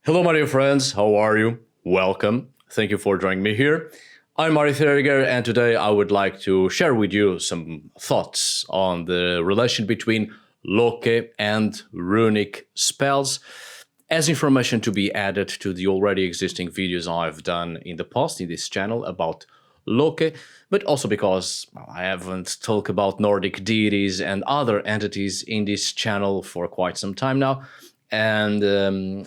Hello, my dear friends. How are you? Welcome. Thank you for joining me here. I'm Mari Theriger, and today I would like to share with you some thoughts on the relation between Loki and Runic spells as information to be added to the already existing videos I've done in the past in this channel about Loki, but also because I haven't talked about Nordic deities and other entities in this channel for quite some time now. And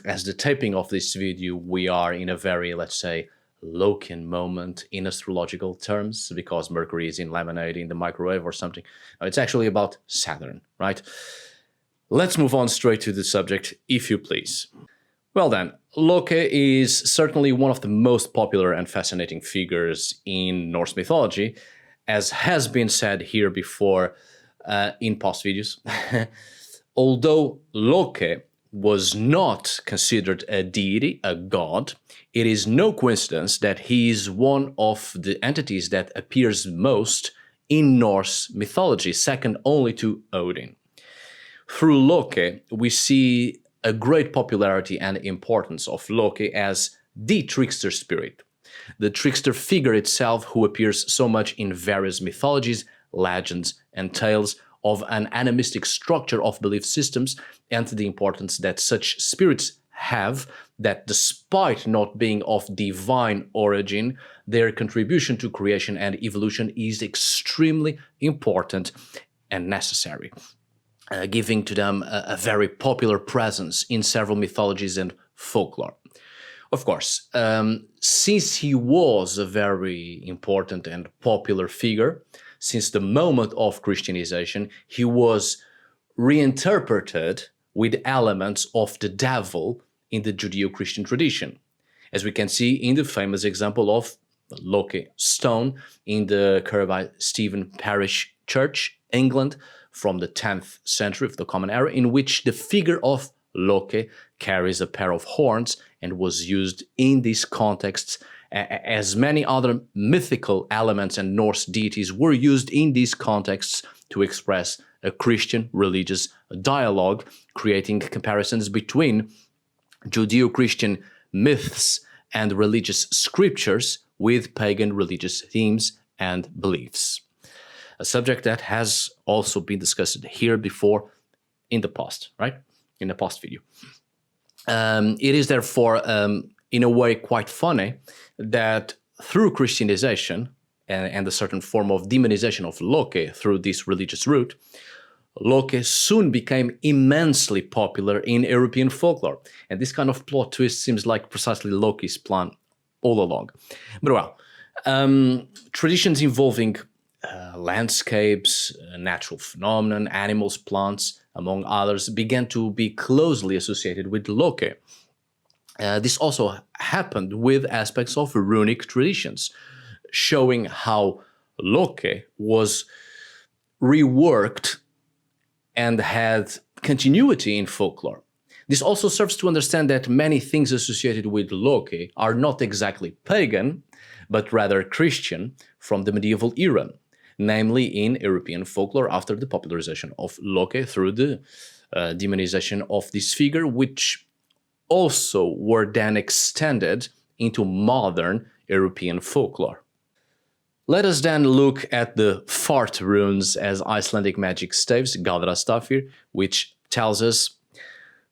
as the taping of this video, we are in a very, let's say, Lokian moment in astrological terms, because Mercury is in lemonade in the microwave or something. It's actually about Saturn, right? Let's move on straight to the subject, if you please. Well then, Loki is certainly one of the most popular and fascinating figures in Norse mythology, as has been said here before in past videos. Although Loki was not considered a deity, a god, it is no coincidence that he is one of the entities that appears most in Norse mythology, second only to Odin. Through Loki, we see a great popularity and importance of Loki as the trickster spirit, the trickster figure itself who appears so much in various mythologies, legends, and tales of an animistic structure of belief systems, and the importance that such spirits have, that despite not being of divine origin, their contribution to creation and evolution is extremely important and necessary, giving to them a very popular presence in several mythologies and folklore. Of course, since he was a very important and popular figure, since the moment of Christianization, he was reinterpreted with elements of the devil in the Judeo-Christian tradition, as we can see in the famous example of Loki stone in the Kirby Stephen Parish Church, England, from the 10th century of the Common Era, in which the figure of Loki carries a pair of horns and was used in these contexts, as many other mythical elements and Norse deities were used in these contexts to express a Christian religious dialogue, creating comparisons between Judeo-Christian myths and religious scriptures with pagan religious themes and beliefs. A subject that has also been discussed here before in the past, right? In the past video. It is therefore, in a way, quite funny that through Christianization and a certain form of demonization of Loki through this religious route, Loki soon became immensely popular in European folklore. And this kind of plot twist seems like precisely Loki's plan all along. But well, traditions involving landscapes, natural phenomena, animals, plants, among others, began to be closely associated with Loki. This also happened with aspects of runic traditions, showing how Loki was reworked and had continuity in folklore. This also serves to understand that many things associated with Loki are not exactly pagan, but rather Christian from the medieval era, namely in European folklore after the popularization of Loki through the demonization of this figure, which also were then extended into modern European folklore. Let us then look at the fart runes as Icelandic magic staves, Galdrastafir, which tells us,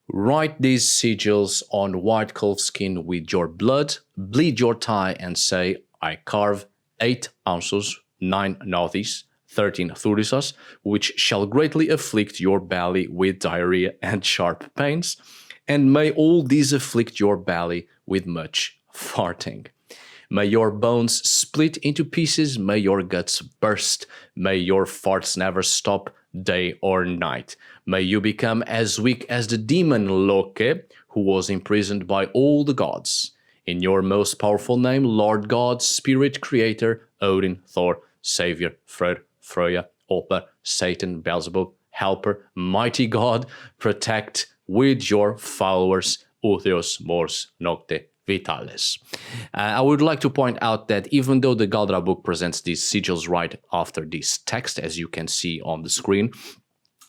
write these sigils on white calf skin with your blood, bleed your thigh and say, I carve 8 ounces, 9 nauthis, 13 thurisas, which shall greatly afflict your belly with diarrhea and sharp pains, and may all these afflict your belly with much farting. May your bones split into pieces, may your guts burst, may your farts never stop day or night. May you become as weak as the demon Loki, who was imprisoned by all the gods. In your most powerful name, Lord God, Spirit, Creator, Odin, Thor, Savior, Freyr, Freya, Olpa, Satan, Beelzebub, Helper, Mighty God, protect with your followers, Utheos Mors Nocte Vitalis. I would like to point out that even though the Galdra book presents these sigils right after this text, as you can see on the screen,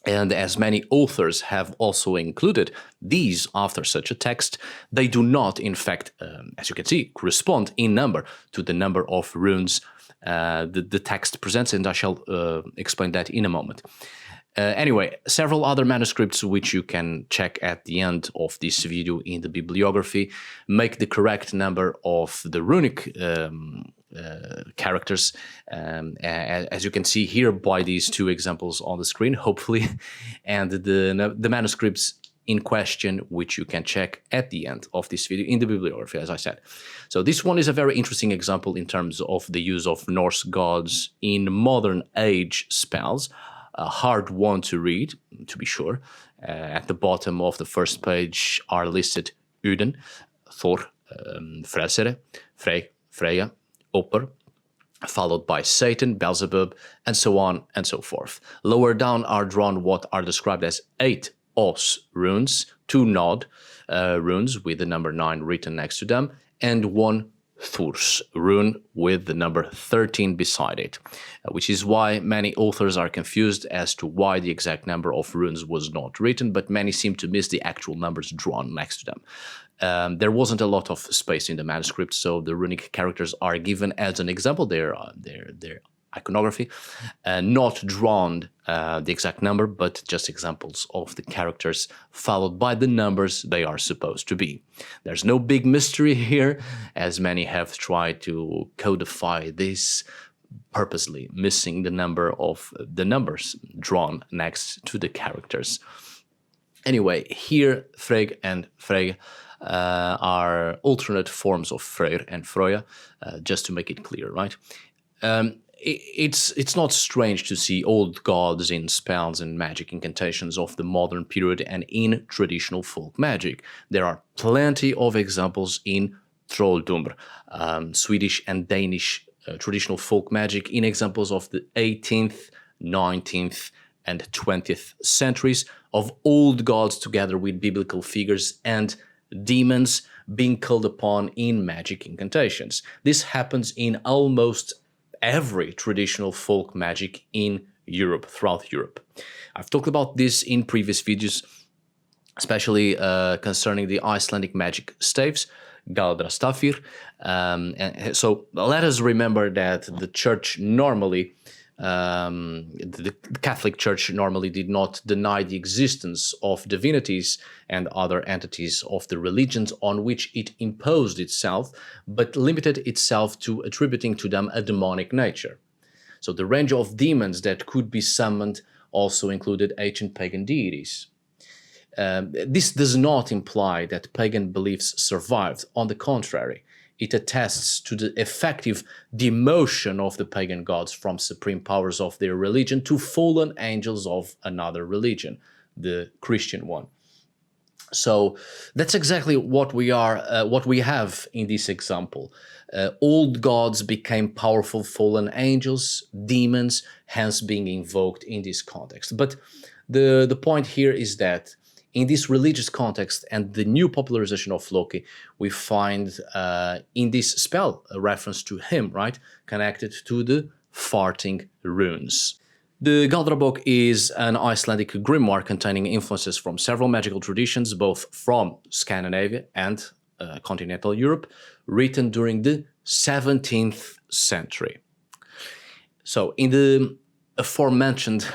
And as many authors have also included these after such a text, they do not, in fact, as you can see, correspond in number to the number of runes the text presents, and I shall explain that in a moment. Anyway, several other manuscripts which you can check at the end of this video in the bibliography make the correct number of the runic characters, as you can see here by these two examples on the screen, hopefully, and the manuscripts in question, which you can check at the end of this video in the bibliography, as I said. So this one is a very interesting example in terms of the use of Norse gods in modern age spells. A hard one to read, to be sure. At the bottom of the first page are listed Uden, Thor, Frelsere, Frey, Freya, Opper, followed by Satan, Beelzebub, and so on and so forth. Lower down are drawn what are described as 8 Os runes, 2 Nod runes with the number 9 written next to them, and 1 Thurs rune with the number 13 beside it, which is why many authors are confused as to why the exact number of runes was not written, but many seem to miss the actual numbers drawn next to them. There wasn't a lot of space in the manuscript, so the runic characters are given as an example. They're iconography, not drawn the exact number, but just examples of the characters followed by the numbers they are supposed to be. There's no big mystery here, as many have tried to codify this, purposely missing the number of the numbers drawn next to the characters. Anyway, here Freyr and Frey are alternate forms of Freyr and Freya, just to make it clear, right? It's not strange to see old gods in spells and magic incantations of the modern period and in traditional folk magic. There are plenty of examples in trolldom, Swedish and Danish traditional folk magic, in examples of the 18th, 19th, and 20th centuries of old gods together with biblical figures and demons being called upon in magic incantations. This happens in almost every traditional folk magic in Europe, throughout Europe. I've talked about this in previous videos, especially concerning the Icelandic magic staves, Galdrastafir. And so let us remember that the church normally, the Catholic Church normally did not deny the existence of divinities and other entities of the religions on which it imposed itself, but limited itself to attributing to them a demonic nature. So the range of demons that could be summoned also included ancient pagan deities. This does not imply that pagan beliefs survived. On the contrary, it attests to the effective demotion of the pagan gods from supreme powers of their religion to fallen angels of another religion, the Christian one. So that's exactly what we have in this example. Old gods became powerful fallen angels, demons, hence being invoked in this context. But the point here is that in this religious context and the new popularization of Loki, we find in this spell a reference to him, right? Connected to the farting runes. The Galdrabók is an Icelandic grimoire containing influences from several magical traditions, both from Scandinavia and continental Europe, written during the 17th century. So in the aforementioned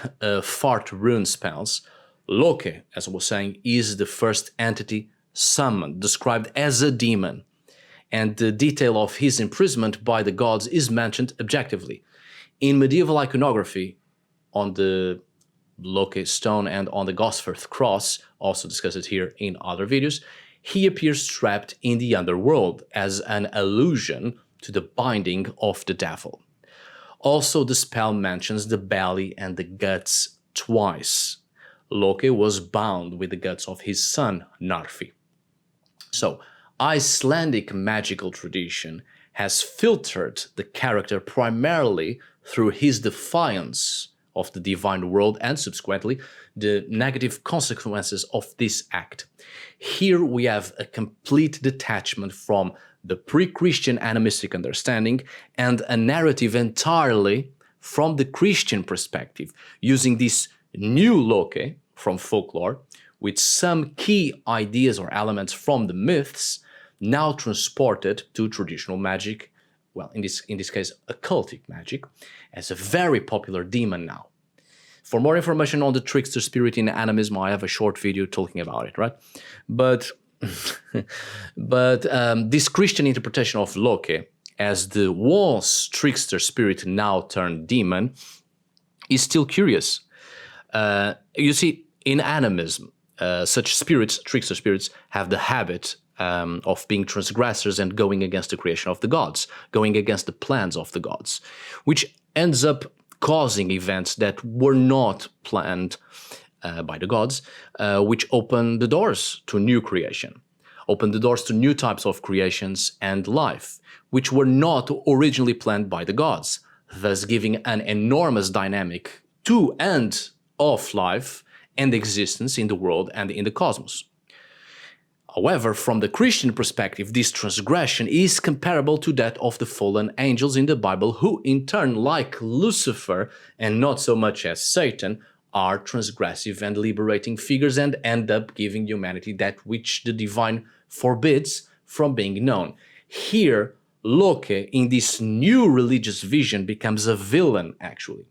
fart rune spells, Loki, as I was saying, is the first entity summoned, described as a demon, and the detail of his imprisonment by the gods is mentioned objectively. In medieval iconography, on the Loki stone and on the Gosforth cross, also discussed here in other videos, he appears trapped in the underworld as an allusion to the binding of the devil. Also, the spell mentions the belly and the guts twice. Loki was bound with the guts of his son, Narfi. So, Icelandic magical tradition has filtered the character primarily through his defiance of the divine world and subsequently the negative consequences of this act. Here we have a complete detachment from the pre-Christian animistic understanding and a narrative entirely from the Christian perspective, using this new Loki from folklore, with some key ideas or elements from the myths now transported to traditional magic, well, in this case, occultic magic, as a very popular demon now. For more information on the trickster spirit in animism, I have a short video talking about it, right? But this Christian interpretation of Loki as the once trickster spirit now turned demon is still curious. You see, in animism, such spirits, trickster spirits, have the habit of being transgressors and going against the creation of the gods, going against the plans of the gods, which ends up causing events that were not planned by the gods, which open the doors to new creation, open the doors to new types of creations and life, which were not originally planned by the gods, thus giving an enormous dynamic to and of life and existence in the world and in the cosmos. However, from the Christian perspective, this transgression is comparable to that of the fallen angels in the Bible, who in turn, like Lucifer, and not so much as Satan, are transgressive and liberating figures and end up giving humanity that which the divine forbids from being known. Here, Loki, in this new religious vision, becomes a villain, actually.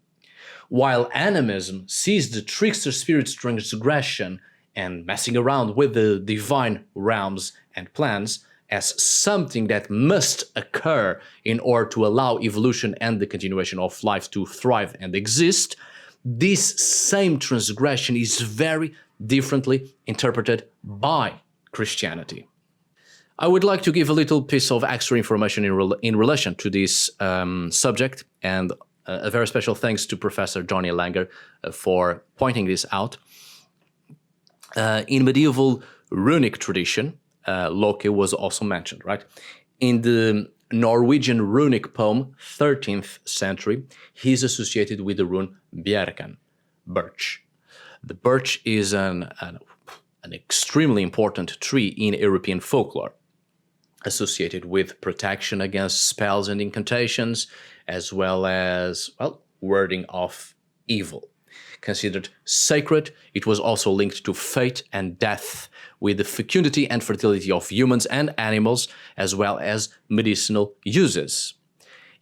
While animism sees the trickster spirit's transgression and messing around with the divine realms and plans as something that must occur in order to allow evolution and the continuation of life to thrive and exist, this same transgression is very differently interpreted by Christianity. I would like to give a little piece of extra information in relation to this subject, and a very special thanks to Professor Johnny Langer for pointing this out. In medieval Runic tradition, Loki was also mentioned, right? In the Norwegian runic poem, 13th century, he is associated with the rune bjerken, birch. The birch is an extremely important tree in European folklore, associated with protection against spells and incantations, as well as, well, warding off evil. Considered sacred, it was also linked to fate and death, with the fecundity and fertility of humans and animals, as well as medicinal uses.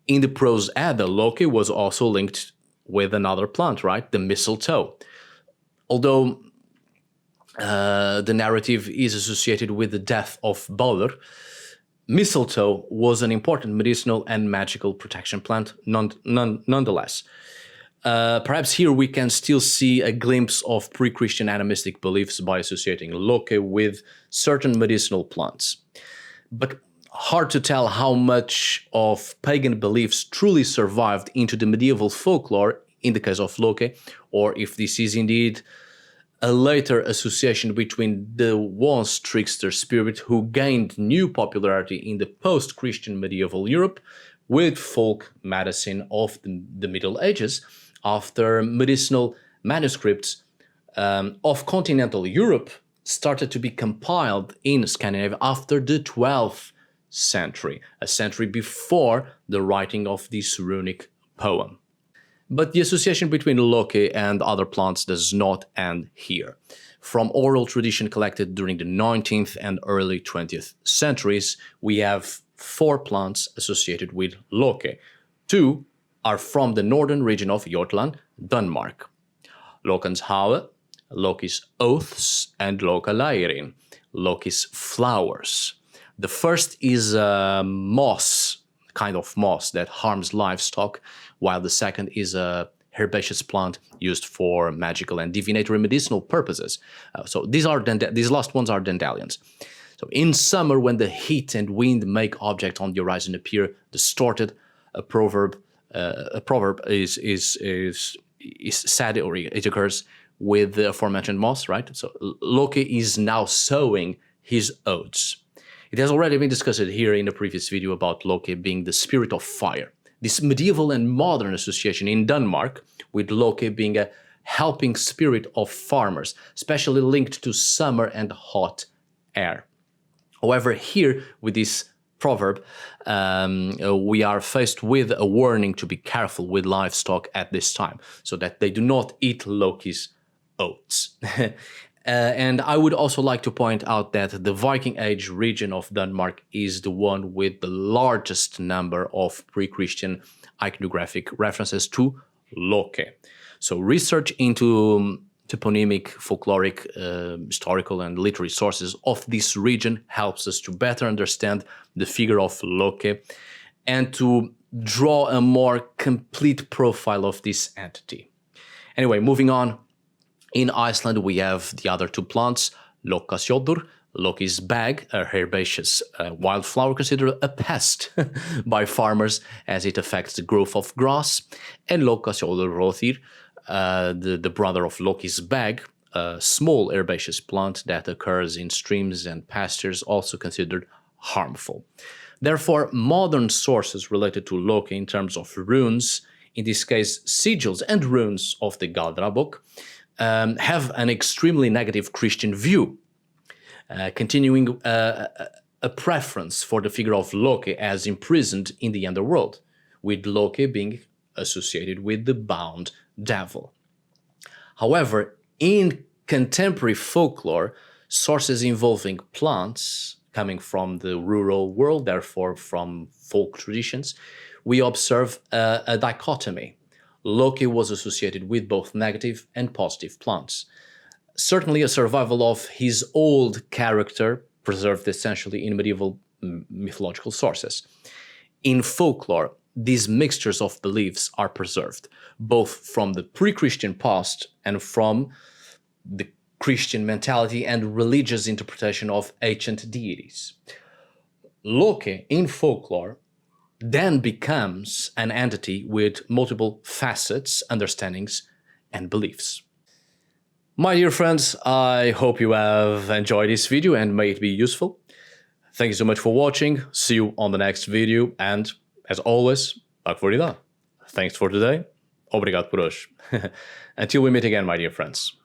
In the Prose Edda, Loki was also linked with another plant, right? The mistletoe. Although the narrative is associated with the death of Balder, mistletoe was an important medicinal and magical protection plant nonetheless. Perhaps here we can still see a glimpse of pre-Christian animistic beliefs by associating Loki with certain medicinal plants. But hard to tell how much of pagan beliefs truly survived into the medieval folklore in the case of Loki, or if this is indeed a later association between the once trickster spirit who gained new popularity in the post-Christian medieval Europe with folk medicine of the Middle Ages, after medicinal manuscripts of continental Europe started to be compiled in Scandinavia after the 12th century, a century before the writing of this runic poem. But the association between Loki and other plants does not end here. From oral tradition collected during the 19th and early 20th centuries, we have 4 plants associated with Loki. 2 are from the northern region of Jutland, Denmark. Lokens Have, Loki's oaths, and Lokaleirin, Loki's flowers. The first is a moss, kind of moss that harms livestock, while the second is a herbaceous plant used for magical and divinatory medicinal purposes. So these last ones are dandelions. So in summer, when the heat and wind make objects on the horizon appear distorted, a proverb is said, or it occurs with the aforementioned moss, right? So Loki is now sowing his oats. It has already been discussed here in a previous video about Loki being the spirit of fire. This medieval and modern association in Denmark with Loki being a helping spirit of farmers, especially linked to summer and hot air. However, here with this proverb, we are faced with a warning to be careful with livestock at this time, so that they do not eat Loki's oats. And I would also like to point out that the Viking Age region of Denmark is the one with the largest number of pre-Christian iconographic references to Loki. So research into toponymic, folkloric, historical and literary sources of this region helps us to better understand the figure of Loki and to draw a more complete profile of this entity. Anyway, moving on. In Iceland, we have the other two plants, Lokasjóður, Loki's bag, a herbaceous wildflower considered a pest by farmers as it affects the growth of grass, and Lokasjóðurróðir, the brother of Loki's bag, a small herbaceous plant that occurs in streams and pastures, also considered harmful. Therefore, modern sources related to Loki in terms of runes, in this case sigils and runes of the Galdra book, have an extremely negative Christian view, continuing a preference for the figure of Loki as imprisoned in the underworld, with Loki being associated with the bound devil. However, in contemporary folklore, sources involving plants coming from the rural world, therefore from folk traditions, we observe a dichotomy. Loki was associated with both negative and positive plants. Certainly a survival of his old character, preserved essentially in medieval mythological sources. In folklore, these mixtures of beliefs are preserved, both from the pre-Christian past and from the Christian mentality and religious interpretation of ancient deities. Loki, in folklore, then becomes an entity with multiple facets, understandings, and beliefs. My dear friends, I hope you have enjoyed this video and may it be useful. Thank you so much for watching. See you on the next video. And as always, tack för idag. Thanks for today. Obrigado por hoje. Until we meet again, my dear friends.